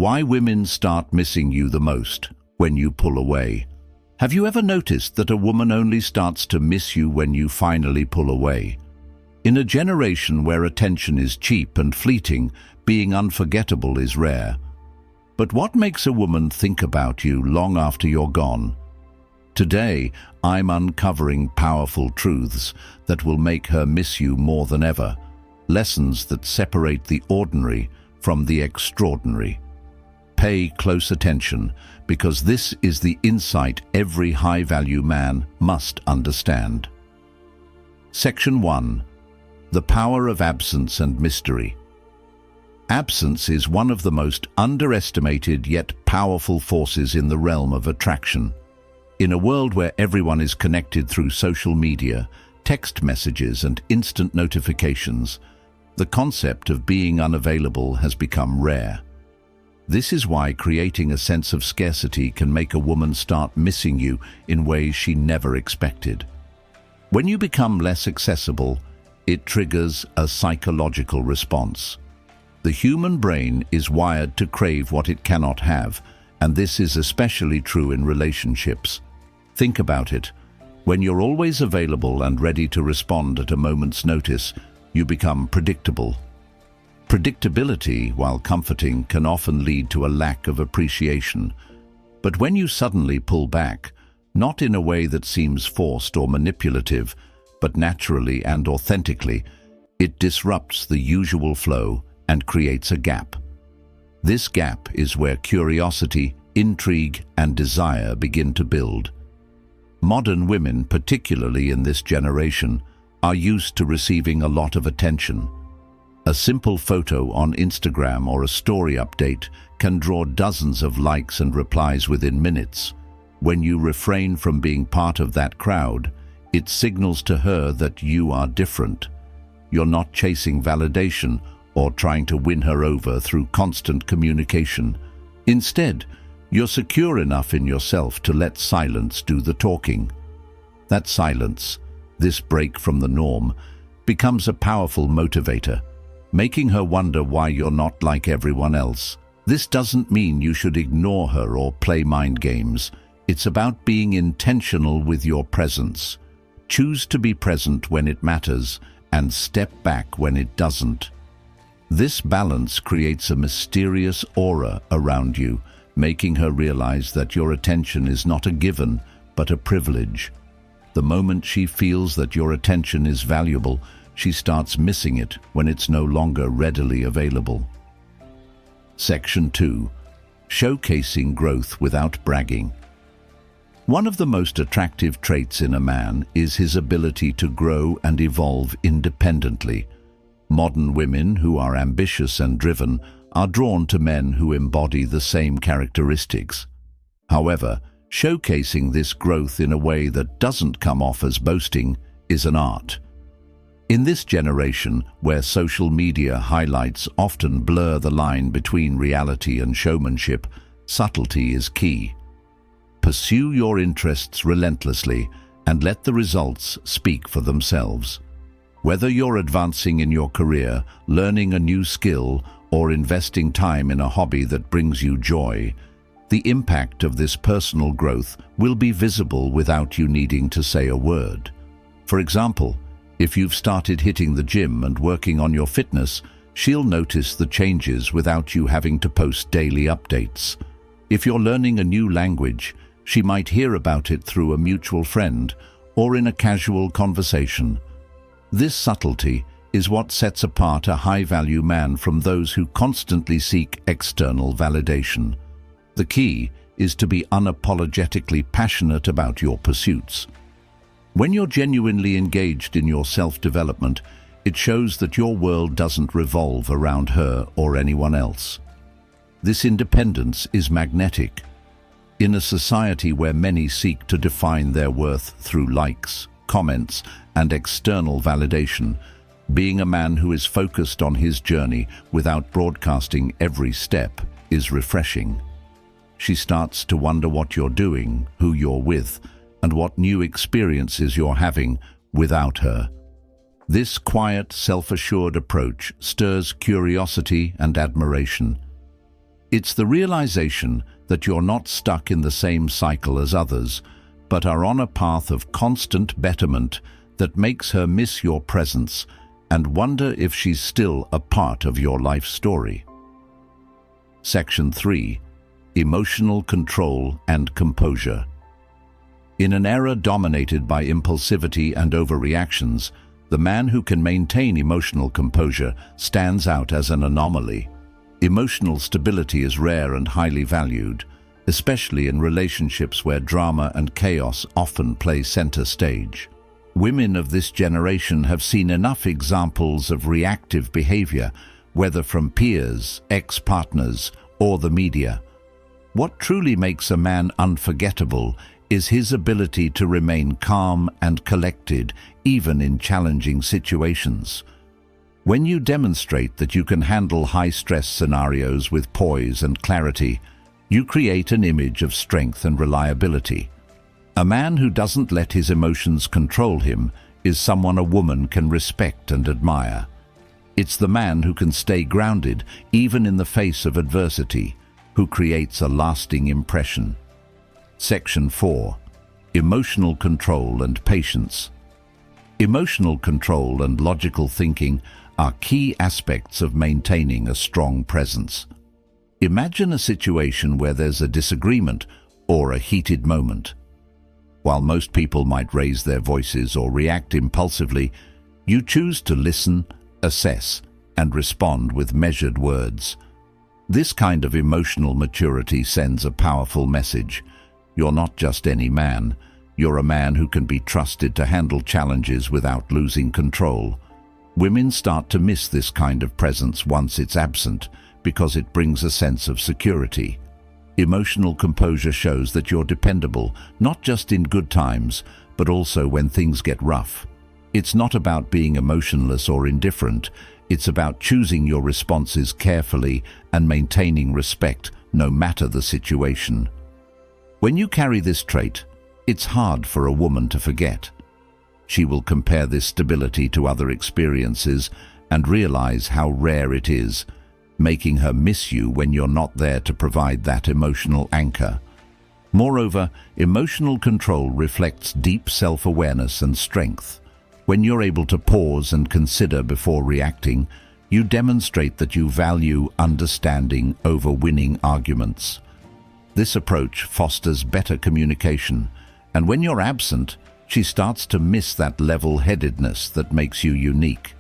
Why women start missing you the most when you pull away. Have you ever noticed that a woman only starts to miss you when you finally pull away? In a generation where attention is cheap and fleeting, being unforgettable is rare. But what makes a woman think about you long after you're gone? Today, I'm uncovering powerful truths that will make her miss you more than ever. Lessons that separate the ordinary from the extraordinary. Pay close attention, because this is the insight every high-value man must understand. Section 1. The power of absence and mystery. Absence is one of the most underestimated yet powerful forces in the realm of attraction. In a world where everyone is connected through social media, text messages, and instant notifications, the concept of being unavailable has become rare. This is why creating a sense of scarcity can make a woman start missing you in ways she never expected. When you become less accessible, it triggers a psychological response. The human brain is wired to crave what it cannot have, and this is especially true in relationships. Think about it. When you're always available and ready to respond at a moment's notice, you become predictable. Predictability, while comforting, can often lead to a lack of appreciation. But when you suddenly pull back, not in a way that seems forced or manipulative, but naturally and authentically, it disrupts the usual flow and creates a gap. This gap is where curiosity, intrigue, and desire begin to build. Modern women, particularly in this generation, are used to receiving a lot of attention. A simple photo on Instagram or a story update can draw dozens of likes and replies within minutes. When you refrain from being part of that crowd, it signals to her that you are different. You're not chasing validation or trying to win her over through constant communication. Instead, you're secure enough in yourself to let silence do the talking. That silence, this break from the norm, becomes a powerful motivator, making her wonder why you're not like everyone else. This doesn't mean you should ignore her or play mind games. It's about being intentional with your presence. Choose to be present when it matters and step back when it doesn't. This balance creates a mysterious aura around you, making her realize that your attention is not a given, but a privilege. The moment she feels that your attention is valuable, she starts missing it when it's no longer readily available. Section 2. Showcasing growth without bragging. One of the most attractive traits in a man is his ability to grow and evolve independently. Modern women who are ambitious and driven are drawn to men who embody the same characteristics. However, showcasing this growth in a way that doesn't come off as boasting is an art. In this generation, where social media highlights often blur the line between reality and showmanship, subtlety is key. Pursue your interests relentlessly and let the results speak for themselves. Whether you're advancing in your career, learning a new skill, or investing time in a hobby that brings you joy, the impact of this personal growth will be visible without you needing to say a word. For example, if you've started hitting the gym and working on your fitness, she'll notice the changes without you having to post daily updates. If you're learning a new language, she might hear about it through a mutual friend or in a casual conversation. This subtlety is what sets apart a high-value man from those who constantly seek external validation. The key is to be unapologetically passionate about your pursuits. When you're genuinely engaged in your self-development, it shows that your world doesn't revolve around her or anyone else. This independence is magnetic. In a society where many seek to define their worth through likes, comments, and external validation, being a man who is focused on his journey without broadcasting every step is refreshing. She starts to wonder what you're doing, who you're with, and what new experiences you're having without her. This quiet, self-assured approach stirs curiosity and admiration. It's the realization that you're not stuck in the same cycle as others, but are on a path of constant betterment that makes her miss your presence and wonder if she's still a part of your life story. Section 3. Emotional control and composure. In an era dominated by impulsivity and overreactions, the man who can maintain emotional composure stands out as an anomaly. Emotional stability is rare and highly valued, especially in relationships where drama and chaos often play center stage. Women of this generation have seen enough examples of reactive behavior, whether from peers, ex-partners, or the media. What truly makes a man unforgettable is his ability to remain calm and collected, even in challenging situations. When you demonstrate that you can handle high-stress scenarios with poise and clarity, you create an image of strength and reliability. A man who doesn't let his emotions control him is someone a woman can respect and admire. It's the man who can stay grounded even in the face of adversity, who creates a lasting impression. Section 4. Emotional control and patience. Emotional control and logical thinking are key aspects of maintaining a strong presence. Imagine a situation where there's a disagreement or a heated moment. While most people might raise their voices or react impulsively, you choose to listen, assess, and respond with measured words. This kind of emotional maturity sends a powerful message. You're not just any man. You're a man who can be trusted to handle challenges without losing control. Women start to miss this kind of presence once it's absent, because it brings a sense of security. Emotional composure shows that you're dependable, not just in good times, but also when things get rough. It's not about being emotionless or indifferent. It's about choosing your responses carefully and maintaining respect, no matter the situation. When you carry this trait, it's hard for a woman to forget. She will compare this stability to other experiences and realize how rare it is, making her miss you when you're not there to provide that emotional anchor. Moreover, emotional control reflects deep self-awareness and strength. When you're able to pause and consider before reacting, you demonstrate that you value understanding over winning arguments. This approach fosters better communication, and when you're absent, she starts to miss that level-headedness that makes you unique.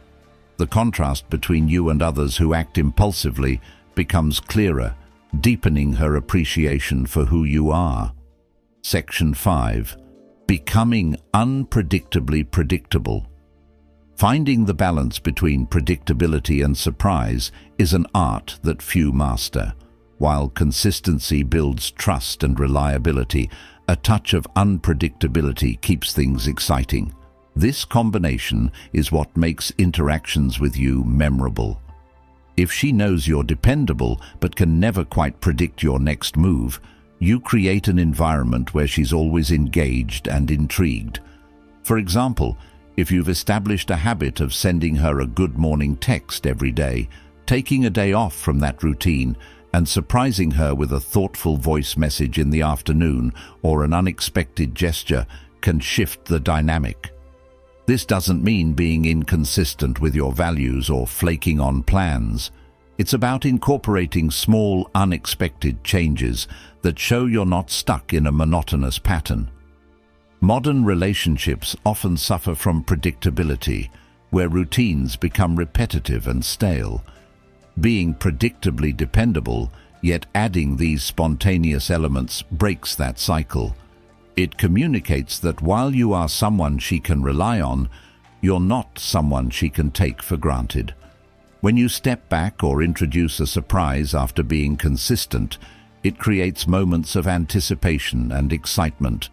The contrast between you and others who act impulsively becomes clearer, deepening her appreciation for who you are. Section 5. Becoming unpredictably predictable. Finding the balance between predictability and surprise is an art that few master. While consistency builds trust and reliability, a touch of unpredictability keeps things exciting. This combination is what makes interactions with you memorable. If she knows you're dependable but can never quite predict your next move, you create an environment where she's always engaged and intrigued. For example, if you've established a habit of sending her a good morning text every day, taking a day off from that routine and surprising her with a thoughtful voice message in the afternoon or an unexpected gesture can shift the dynamic. This doesn't mean being inconsistent with your values or flaking on plans. It's about incorporating small, unexpected changes that show you're not stuck in a monotonous pattern. Modern relationships often suffer from predictability, where routines become repetitive and stale. Being predictably dependable, yet adding these spontaneous elements breaks that cycle. It communicates that while you are someone she can rely on, you're not someone she can take for granted. When you step back or introduce a surprise after being consistent, it creates moments of anticipation and excitement.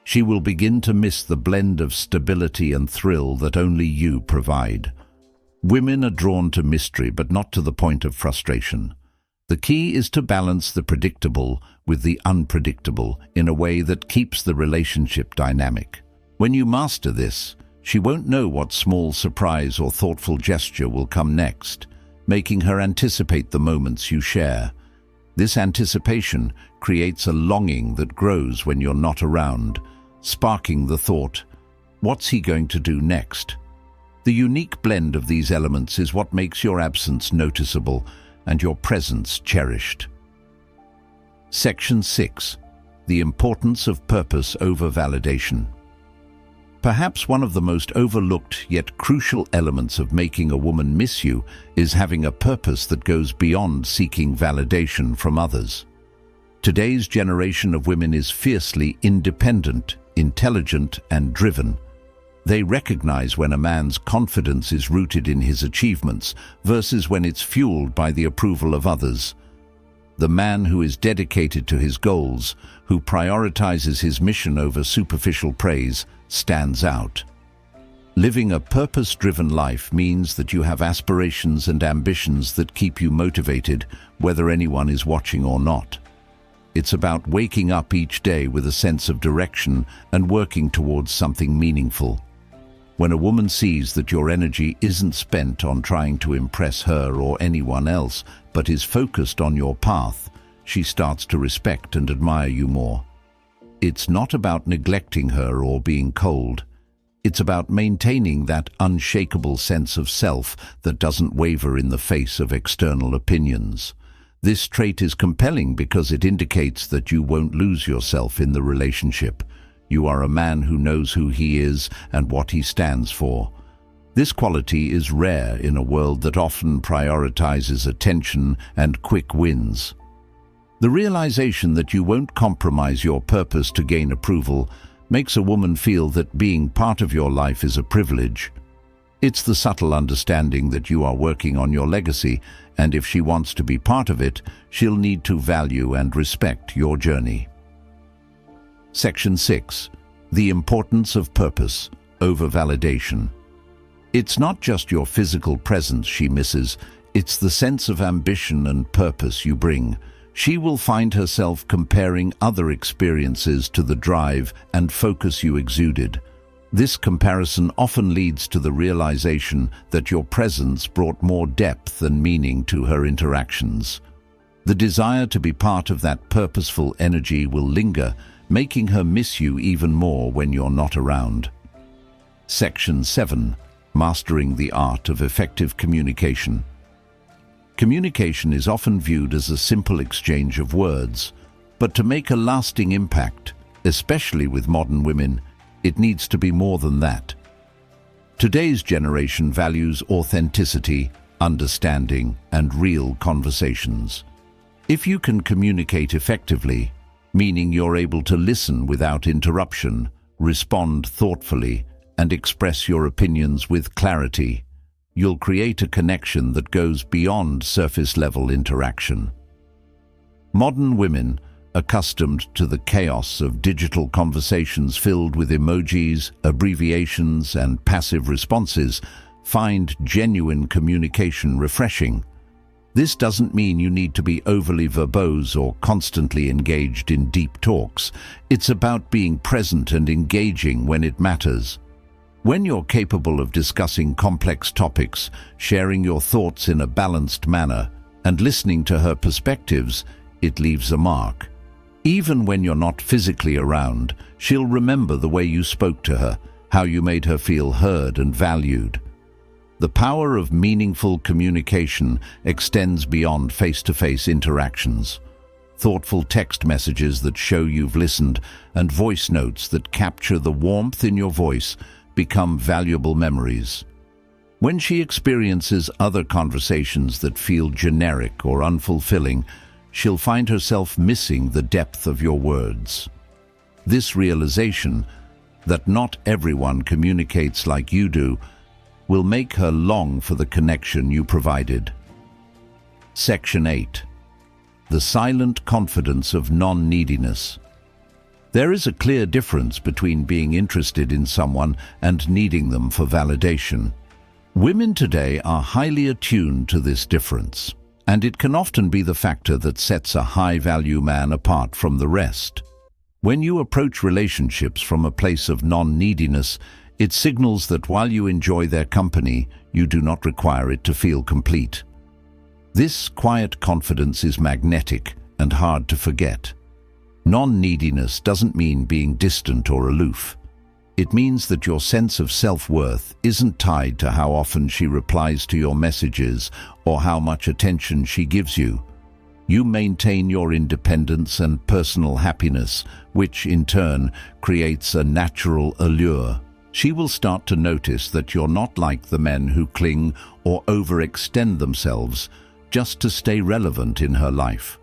She will begin to miss the blend of stability and thrill that only you provide. Women are drawn to mystery, but not to the point of frustration. The key is to balance the predictable with the unpredictable in a way that keeps the relationship dynamic. When you master this, she won't know what small surprise or thoughtful gesture will come next, making her anticipate the moments you share. This anticipation creates a longing that grows when you're not around, sparking the thought, what's he going to do next? The unique blend of these elements is what makes your absence noticeable and your presence cherished. Section 6. The importance of purpose over validation. Perhaps one of the most overlooked yet crucial elements of making a woman miss you is having a purpose that goes beyond seeking validation from others. Today's generation of women is fiercely independent, intelligent, and driven. They recognize when a man's confidence is rooted in his achievements versus when it's fueled by the approval of others. The man who is dedicated to his goals, who prioritizes his mission over superficial praise, stands out. Living a purpose-driven life means that you have aspirations and ambitions that keep you motivated, whether anyone is watching or not. It's about waking up each day with a sense of direction and working towards something meaningful. When a woman sees that your energy isn't spent on trying to impress her or anyone else, but is focused on your path, she starts to respect and admire you more. It's not about neglecting her or being cold. It's about maintaining that unshakable sense of self that doesn't waver in the face of external opinions. This trait is compelling because it indicates that you won't lose yourself in the relationship. You are a man who knows who he is and what he stands for. This quality is rare in a world that often prioritizes attention and quick wins. The realization that you won't compromise your purpose to gain approval makes a woman feel that being part of your life is a privilege. It's the subtle understanding that you are working on your legacy, and if she wants to be part of it, she'll need to value and respect your journey. Section 6. The importance of purpose over validation. It's not just your physical presence she misses, it's the sense of ambition and purpose you bring. She will find herself comparing other experiences to the drive and focus you exuded. This comparison often leads to the realization that your presence brought more depth and meaning to her interactions. The desire to be part of that purposeful energy will linger, making her miss you even more when you're not around. Section 7. Mastering the art of effective communication. Communication is often viewed as a simple exchange of words, but to make a lasting impact, especially with modern women, it needs to be more than that. Today's generation values authenticity, understanding, and real conversations. If you can communicate effectively, meaning you're able to listen without interruption, respond thoughtfully, and express your opinions with clarity, you'll create a connection that goes beyond surface-level interaction. Modern women, accustomed to the chaos of digital conversations filled with emojis, abbreviations, and passive responses, find genuine communication refreshing. This doesn't mean you need to be overly verbose or constantly engaged in deep talks. It's about being present and engaging when it matters. When you're capable of discussing complex topics, sharing your thoughts in a balanced manner, and listening to her perspectives, it leaves a mark. Even when you're not physically around, she'll remember the way you spoke to her, how you made her feel heard and valued. The power of meaningful communication extends beyond face-to-face interactions. Thoughtful text messages that show you've listened and voice notes that capture the warmth in your voice become valuable memories. When she experiences other conversations that feel generic or unfulfilling, she'll find herself missing the depth of your words. This realization that not everyone communicates like you do will make her long for the connection you provided. Section 8. The silent confidence of non-neediness. There is a clear difference between being interested in someone and needing them for validation. Women today are highly attuned to this difference, and it can often be the factor that sets a high-value man apart from the rest. When you approach relationships from a place of non-neediness, it signals that while you enjoy their company, you do not require it to feel complete. This quiet confidence is magnetic, and hard to forget. Non-neediness doesn't mean being distant or aloof. It means that your sense of self-worth isn't tied to how often she replies to your messages or how much attention she gives you. You maintain your independence and personal happiness, which in turn creates a natural allure. She will start to notice that you're not like the men who cling or overextend themselves just to stay relevant in her life.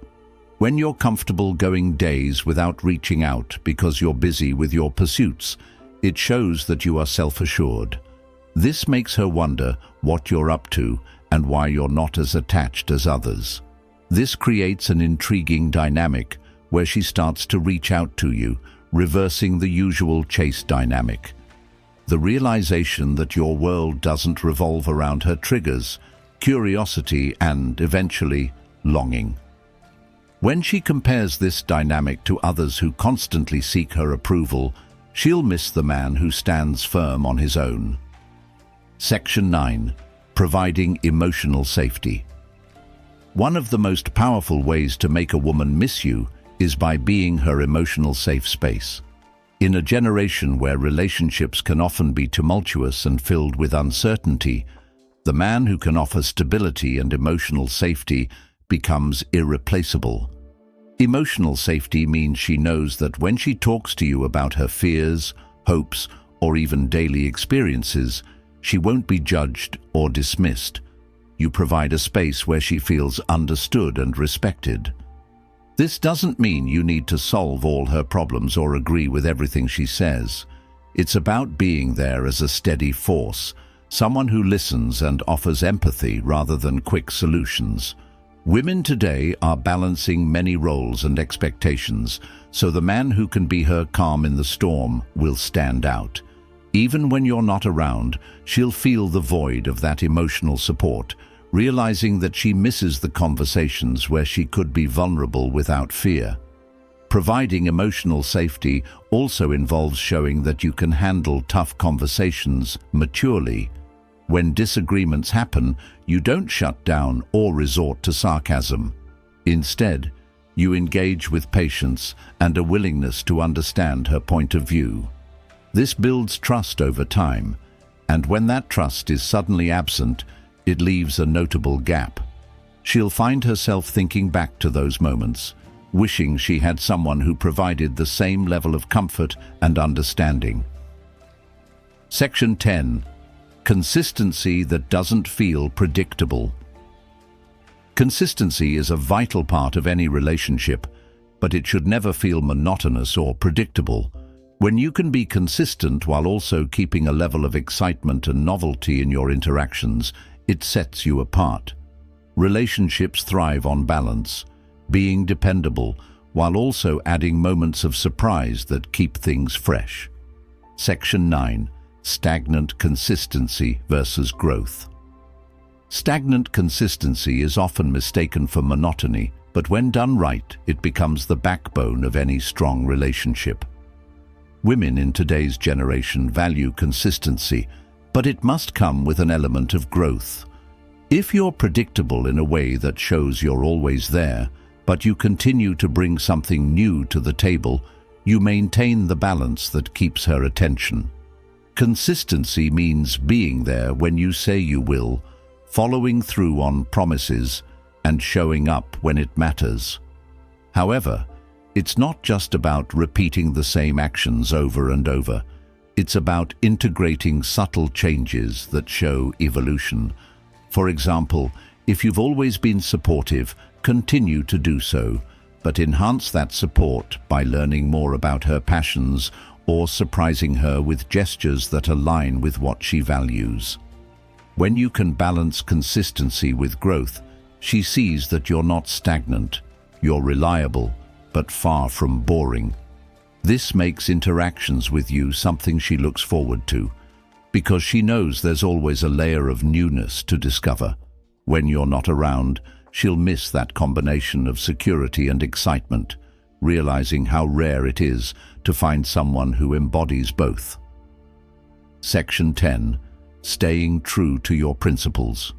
When you're comfortable going days without reaching out because you're busy with your pursuits, it shows that you are self-assured. This makes her wonder what you're up to and why you're not as attached as others. This creates an intriguing dynamic where she starts to reach out to you, reversing the usual chase dynamic. The realization that your world doesn't revolve around her triggers curiosity and, eventually, longing. When she compares this dynamic to others who constantly seek her approval, she'll miss the man who stands firm on his own. Section 9. Providing emotional safety. One of the most powerful ways to make a woman miss you is by being her emotional safe space. In a generation where relationships can often be tumultuous and filled with uncertainty, the man who can offer stability and emotional safety becomes irreplaceable. Emotional safety means she knows that when she talks to you about her fears, hopes, or even daily experiences, she won't be judged or dismissed. You provide a space where she feels understood and respected. This doesn't mean you need to solve all her problems or agree with everything she says. It's about being there as a steady force, someone who listens and offers empathy rather than quick solutions. Women today are balancing many roles and expectations, so the man who can be her calm in the storm will stand out. Even when you're not around, she'll feel the void of that emotional support, realizing that she misses the conversations where she could be vulnerable without fear. Providing emotional safety also involves showing that you can handle tough conversations maturely. When disagreements happen, you don't shut down or resort to sarcasm. Instead, you engage with patience and a willingness to understand her point of view. This builds trust over time, and when that trust is suddenly absent, it leaves a notable gap. She'll find herself thinking back to those moments, wishing she had someone who provided the same level of comfort and understanding. Section 10. Consistency that doesn't feel predictable. Consistency is a vital part of any relationship, but it should never feel monotonous or predictable. When you can be consistent while also keeping a level of excitement and novelty in your interactions, it sets you apart. Relationships thrive on balance, being dependable while also adding moments of surprise that keep things fresh. Section 9. Stagnant consistency versus growth. Stagnant consistency is often mistaken for monotony, but when done right, it becomes the backbone of any strong relationship. Women in today's generation value consistency, but it must come with an element of growth. If you're predictable in a way that shows you're always there, but you continue to bring something new to the table, you maintain the balance that keeps her attention. Consistency means being there when you say you will, following through on promises, and showing up when it matters. However, it's not just about repeating the same actions over and over. It's about integrating subtle changes that show evolution. For example, if you've always been supportive, continue to do so, but enhance that support by learning more about her passions or surprising her with gestures that align with what she values. When you can balance consistency with growth, she sees that you're not stagnant, you're reliable, but far from boring. This makes interactions with you something she looks forward to, because she knows there's always a layer of newness to discover. When you're not around, she'll miss that combination of security and excitement, realizing how rare it is to find someone who embodies both. Section 10. Staying true to your principles.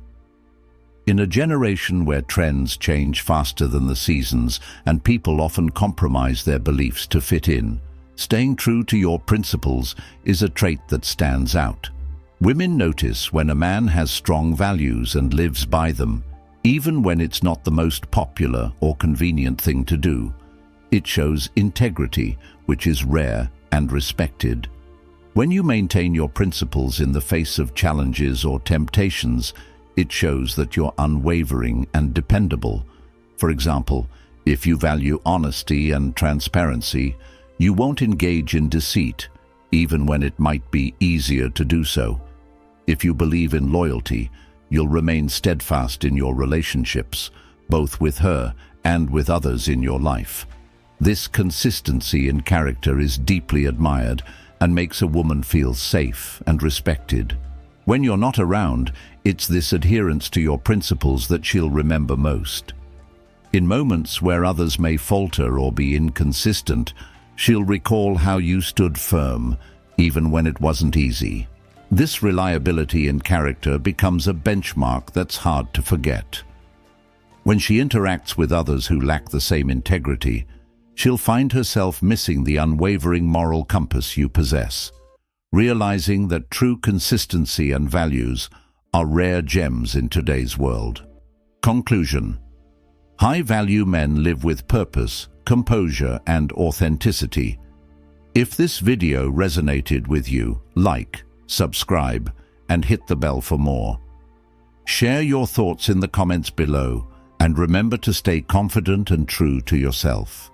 In a generation where trends change faster than the seasons and people often compromise their beliefs to fit in, staying true to your principles is a trait that stands out. Women notice when a man has strong values and lives by them, even when it's not the most popular or convenient thing to do. It shows integrity, which is rare and respected. When you maintain your principles in the face of challenges or temptations, it shows that you're unwavering and dependable. For example, if you value honesty and transparency, you won't engage in deceit, even when it might be easier to do so. If you believe in loyalty, you'll remain steadfast in your relationships, both with her and with others in your life. This consistency in character is deeply admired and makes a woman feel safe and respected. When you're not around, it's this adherence to your principles that she'll remember most. In moments where others may falter or be inconsistent, she'll recall how you stood firm, even when it wasn't easy. This reliability in character becomes a benchmark that's hard to forget. When she interacts with others who lack the same integrity, she'll find herself missing the unwavering moral compass you possess, realizing that true consistency and values are rare gems in today's world. Conclusion: high-value men live with purpose, composure, and authenticity. If this video resonated with you, like, subscribe, and hit the bell for more. Share your thoughts in the comments below, and remember to stay confident and true to yourself.